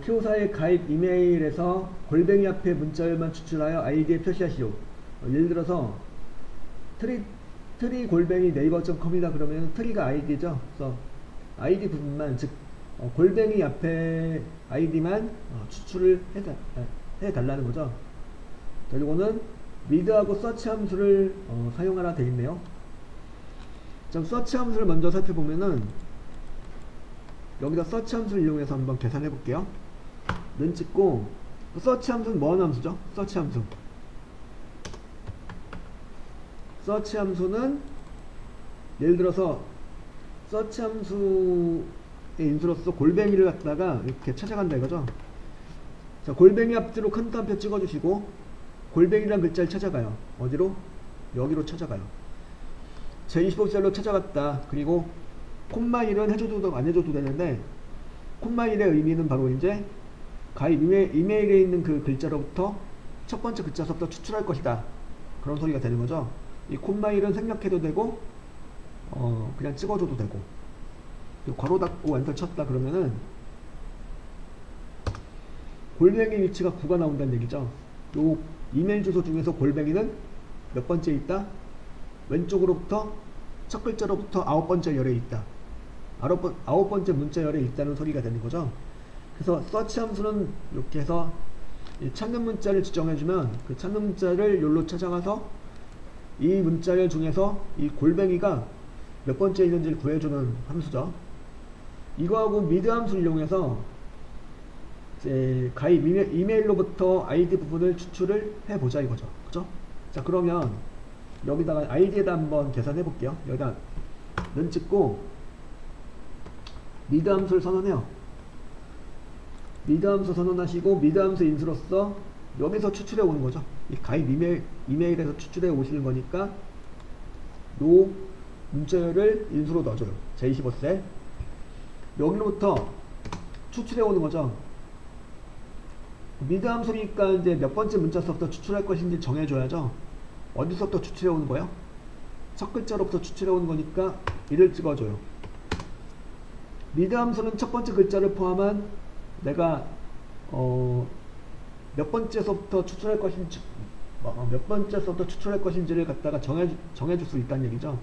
Q사의 가입 이메일에서 골뱅이 앞에 문자열만 추출하여 아이디에 표시하시오. 예를 들어서 트리 골뱅이 네이버.com이다 그러면 트리가 아이디죠. 그래서 아이디 부분만, 즉 골뱅이 앞에 아이디만 추출을 해달라는 거죠. 자, 이거는 미드하고 서치 함수를 사용하라 되어 있네요. 자, 서치 함수를 먼저 살펴보면은 여기다 서치 함수를 이용해서 한번 계산해 볼게요. 는 찍고, 서치 함수는 뭐하는 함수죠? 서치 함수. 서치 함수는 예를 들어서 서치 함수의 인수로서 골뱅이를 갖다가 이렇게 찾아간다 이거죠. 자, 골뱅이 앞뒤로 큰 따옴표 찍어주시고 골뱅이라는 글자를 찾아가요. 어디로? 여기로 찾아가요. 제25셀로 찾아갔다. 그리고 콤마 1은 해줘도 안 해줘도 되는데, 콤마 1의 의미는 바로 이제 가입 이메일에 있는 그 글자로부터 첫 번째 글자서부터 추출할 것이다, 그런 소리가 되는 거죠. 이 콤마 1은 생략해도 되고 그냥 찍어줘도 되고, 괄호 닫고 엔터 쳤다 그러면은 골뱅이 위치가 9가 나온다는 얘기죠. 요 이메일 주소 중에서 골뱅이는 몇 번째 있다? 왼쪽으로부터 첫 글자로부터 9번째 열에 있다. 9번째 문자 열에 있다는 소리가 되는 거죠. 그래서 서치 함수는 이렇게 해서 찾는 문자를 지정해주면 그 찾는 문자를 여기로 찾아가서 이 문자열 중에서 이 골뱅이가 몇 번째 있는지를 구해주는 함수죠. 이거하고 미드 함수를 이용해서 이제 가입 이메일로부터 아이디 부분을 추출을 해보자 이거죠. 그죠? 자, 그러면 여기다가 아이디에다 한번 계산해 볼게요. 여기다 는 찍고 미드 함수를 선언해요. 미드 함수 선언하시고 미드 함수 인수로서 여기서 추출해 오는 거죠. 이 가입 이메일에서 추출해 오시는 거니까 요 문자열을 인수로 넣어줘요. 제25셀 여기로부터 추출해 오는 거죠. 미드 함수니까 이제 몇 번째 문자서부터 추출할 것인지 정해줘야죠. 어디서부터 추출해 오는 거예요? 첫 글자로부터 추출해 오는 거니까 1을 찍어줘요. 미드 함수는 첫 번째 글자를 포함한 내가 몇 번째서부터 추출할 것인지 를 갖다가 정해줄 수 있다는 얘기죠.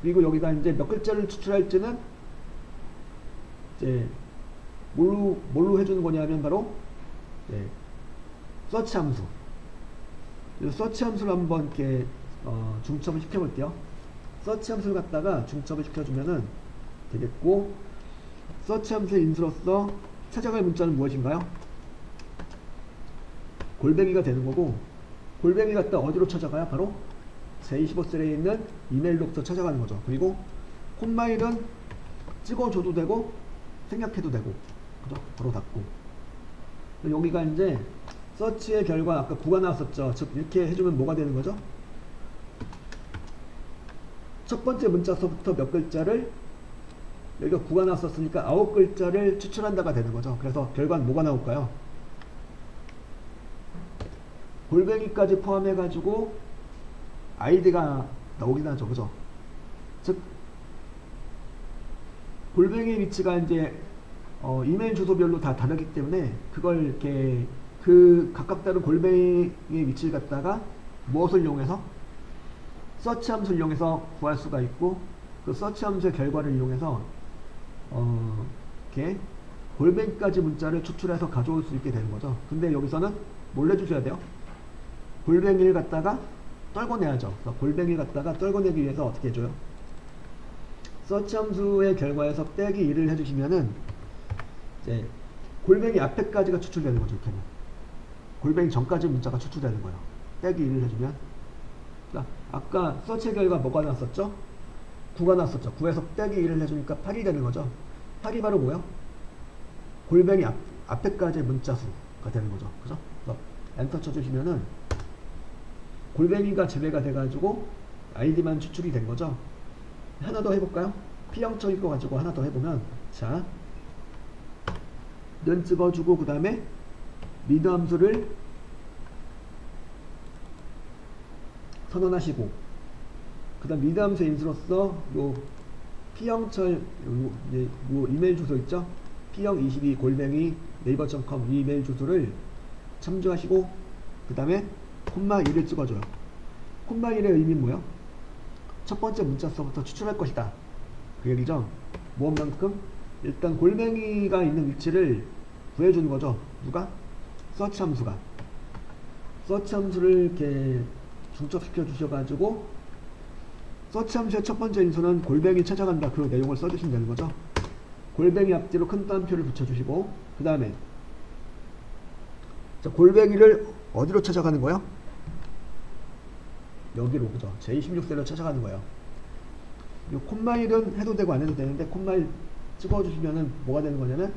그리고 여기다 이제 몇 글자를 추출할지는 이제 뭘로 해주는 거냐면 바로 서치 함수. 서치 함수를 한번 이렇게 중첩을 시켜볼게요. 서치 함수를 갖다가 중첩을 시켜주면은 되겠고, 서치 함수의 인수로서 찾아갈 문자는 무엇인가요? 골뱅이가 되는 거고, 골뱅이 갖다 어디로 찾아가요? 바로 제25셀에 있는 이메일로부터 찾아가는 거죠. 그리고 콤마일은 찍어줘도 되고 생략해도 되고, 그죠? 바로 닫고. 여기가 이제 서치의 결과 아까 9가 나왔었죠. 즉 이렇게 해주면 뭐가 되는 거죠? 첫 번째 문자서부터 몇 글자를, 여기가 9가 나왔었으니까 9글자를 추출한다가 되는 거죠. 그래서 결과는 뭐가 나올까요? 골뱅이까지 포함해 가지고 아이디가 나오긴 하죠. 그죠? 즉 골뱅이 위치가 이제 이메일 주소별로 다 다르기 때문에 그걸 이렇게 그 각각 다른 골뱅이의 위치를 갖다가 무엇을 이용해서? 서치 함수를 이용해서 구할 수가 있고, 그 서치 함수의 결과를 이용해서 이렇게 골뱅이까지 문자를 추출해서 가져올 수 있게 되는 거죠. 근데 여기서는 뭘 해주셔야 돼요? 골뱅이를 갖다가 떨궈내야죠. 그래서 골뱅이를 갖다가 떨궈내기 위해서 어떻게 해줘요? 서치 함수의 결과에서 빼기 1을 해주시면은 이제 골뱅이 앞에까지가 추출되는 거죠. 이렇게 골뱅이 전까지 문자가 추출되는 거예요. 빼기 1을 해주면. 그러니까 아까 서치 결과 뭐가 나왔었죠? 9가 나왔었죠. 9에서 빼기 1을 해주니까 8이 되는 거죠. 8이 바로 뭐야? 골뱅이 앞에까지의 문자 수가 되는 거죠. 그죠? 그래서 엔터 쳐주시면은 골뱅이가 제외가 돼가지고 아이디만 추출이 된 거죠. 하나 더 해볼까요? P형처일 거 가지고 하나 더 해보면, 자, 는 찍어주고 그 다음에 미드 함수를 선언하시고, 그 다음 미드 함수 인수로서 요 P형철 요 이메일 주소 있죠? P022 골뱅이 네이버.com 이 이메일 주소를 참조하시고 그 다음에 콤마 1을 찍어줘요. 콤마 1의 의미는 뭐예요? 첫 번째 문자서부터 추출할 것이다 그 얘기죠. 무엇만큼? 일단 골뱅이가 있는 위치를 구해주는 거죠. 누가? 서치 함수가. 서치 함수를 이렇게 중첩시켜 주셔가지고 서치 함수의 첫 번째 인수는 골뱅이 찾아간다 그 내용을 써주시면 되는 거죠. 골뱅이 앞뒤로 큰 따옴표를 붙여주시고 그 다음에 골뱅이를 어디로 찾아가는 거예요? 여기로, 그죠? 제26셀로 찾아가는 거예요. 이 콤마 1은 해도 되고 안 해도 되는데 콤마 1 찍어주시면은 뭐가 되는 거냐면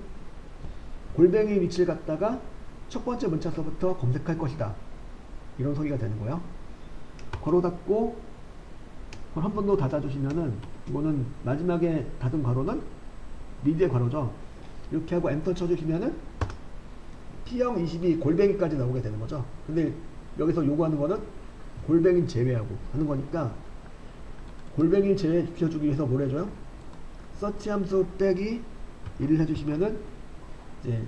골뱅이 위치를 갖다가 첫 번째 문자서부터 검색할 것이다 이런 소리가 되는 거예요. 괄호 닫고 그걸 한 번 더 닫아주시면은 이거는 마지막에 닫은 괄호는 리드의 괄호죠. 이렇게 하고 엔터 쳐주시면은 P022 골뱅이까지 나오게 되는 거죠. 근데 여기서 요구하는 거는 골뱅이 제외하고 하는 거니까 골뱅이 제외시켜주기 위해서 뭘 해줘요? 서치 함수 빼기 1을 해주시면은 이제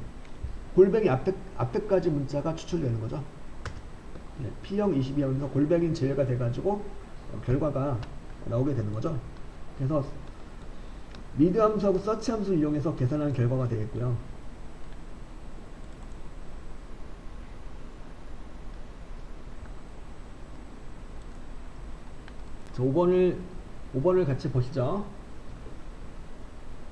골뱅이 앞에까지 문자가 추출되는 거죠. 네, P022 하면서 골뱅이 제외가 돼가지고 결과가 나오게 되는 거죠. 그래서 리드 함수하고 서치 함수를 이용해서 계산한 결과가 되겠고요. 자, 5번을 같이 보시죠.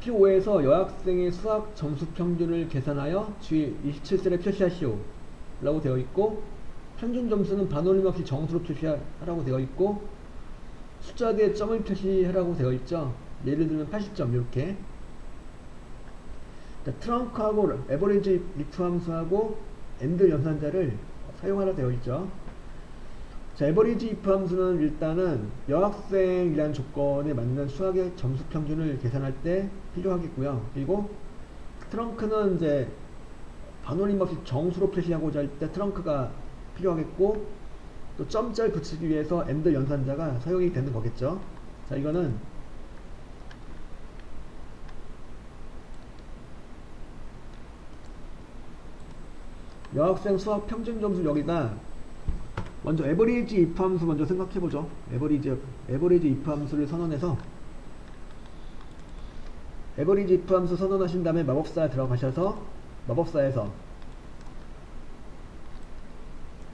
P5에서 여학생의 수학 점수 평균을 계산하여 주위 27셀에 표시하시오 라고 되어 있고 평균 점수는 반올림 없이 정수로 표시하라고 되어 있고 숫자 뒤에 점을 표시하라고 되어 있죠. 예를 들면 80점 이렇게. 트렁크하고 에버리지 if 함수하고 AND 연산자를 사용하라 되어 있죠. 자, 에버리지 if 함수는 일단은 여학생이라는 조건에 맞는 수학의 점수 평균을 계산할 때 필요하겠고요. 그리고 트렁크는 이제 반올림 없이 정수로 표시하고자 할 때 트렁크가 필요하겠고 또 점자를 붙이기 위해서 AND 연산자가 사용이 되는 거겠죠. 자, 이거는 여학생 수학 평균 점수 여기다 먼저 에버리지 if 함수 먼저 생각해보죠. 에버리지 if 함수를 선언해서 에버리지 if 함수 선언하신 다음에 마법사 들어가셔서 마법사에서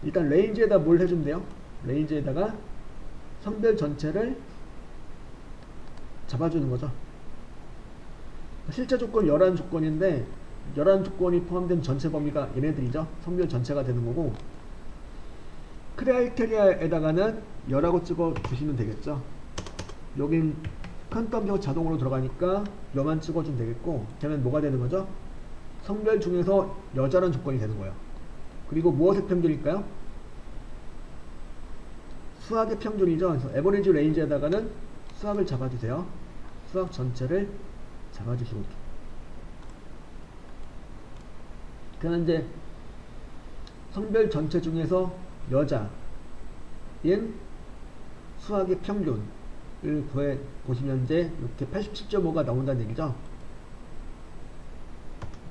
일단 레인지에다 뭘 해주면 돼요? 레인지에다가 성별 전체를 잡아주는 거죠. 실제 조건 11조건인데 11조건이 포함된 전체 범위가 얘네들이죠. 성별 전체가 되는 거고 크라이테리아에다가는 여라고 찍어 주시면 되겠죠. 여긴 큰 따옴표가 자동으로 들어가니까 여만 찍어주면 되겠고 그러면 뭐가 되는 거죠? 성별 중에서 여자라는 조건이 되는 거예요. 그리고 무엇의 평균일까요? 수학의 평균이죠. 그래서 에버리지 레인지에다가는 수학을 잡아주세요. 수학 전체를 잡아주시고 그러면 이제 성별 전체 중에서 여자인 수학의 평균을 구해 보시면 이제 이렇게 87.5가 나온다는 얘기죠.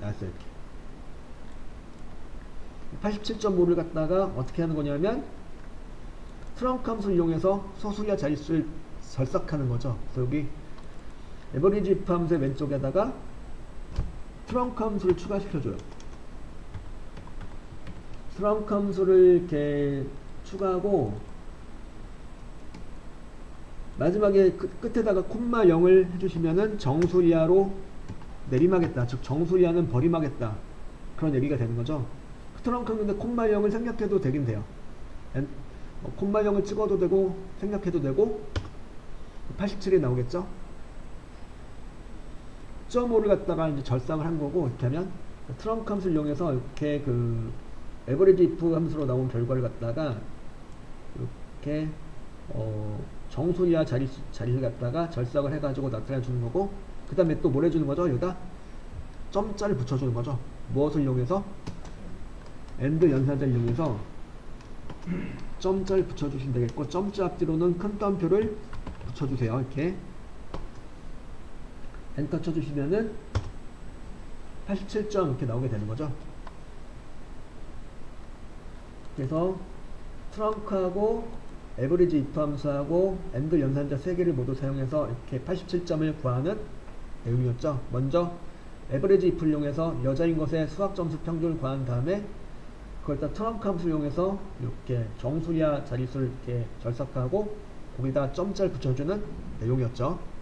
나왔어요. 이렇게 87.5를 갖다가 어떻게 하는 거냐면 트렁크 함수를 이용해서 소수야 자릿수를 절삭하는 거죠. 그래서 여기 에버리지 if 함수의 왼쪽에다가 트렁크 함수를 추가시켜줘요. 트렁크 함수를 이렇게 추가하고 마지막에 끝에다가 콤마 0을 해주시면은 정수 이하로 내림하겠다. 즉 정수 이하는 버림하겠다. 그런 얘기가 되는 거죠. 트렁크인데 콤마 0을 생략해도 되긴 돼요. 콤마 0을 찍어도 되고 생략해도 되고 87이 나오겠죠. .5를 갖다가 이제 절상을 한 거고 이렇게 하면 트렁크 함수를 이용해서 이렇게 그 에버리지 if 함수로 나온 결과를 갖다가 이렇게 정수 이하 자리를 갖다가 절삭을 해가지고 나타내 주는 거고 그 다음에 또 뭘 해주는 거죠? 여기다 점자를 붙여주는 거죠. 무엇을 이용해서? AND 연산자를 이용해서 점자를 붙여주시면 되겠고 점자 앞뒤로는 큰 따옴표를 붙여주세요. 이렇게 엔터 쳐주시면은 87점 이렇게 나오게 되는 거죠. 그래서 트렁크하고 에버리지 if 함수하고 AND 연산자 3개를 모두 사용해서 이렇게 87점을 구하는 내용이었죠. 먼저 에버리지 if를 이용해서 여자인 것의 수학 점수 평균을 구한 다음에 그걸 트렁크 함수를 이용해서 이렇게 정수야 자릿수를 이렇게 절삭하고 거기다 점자를 붙여주는 내용이었죠.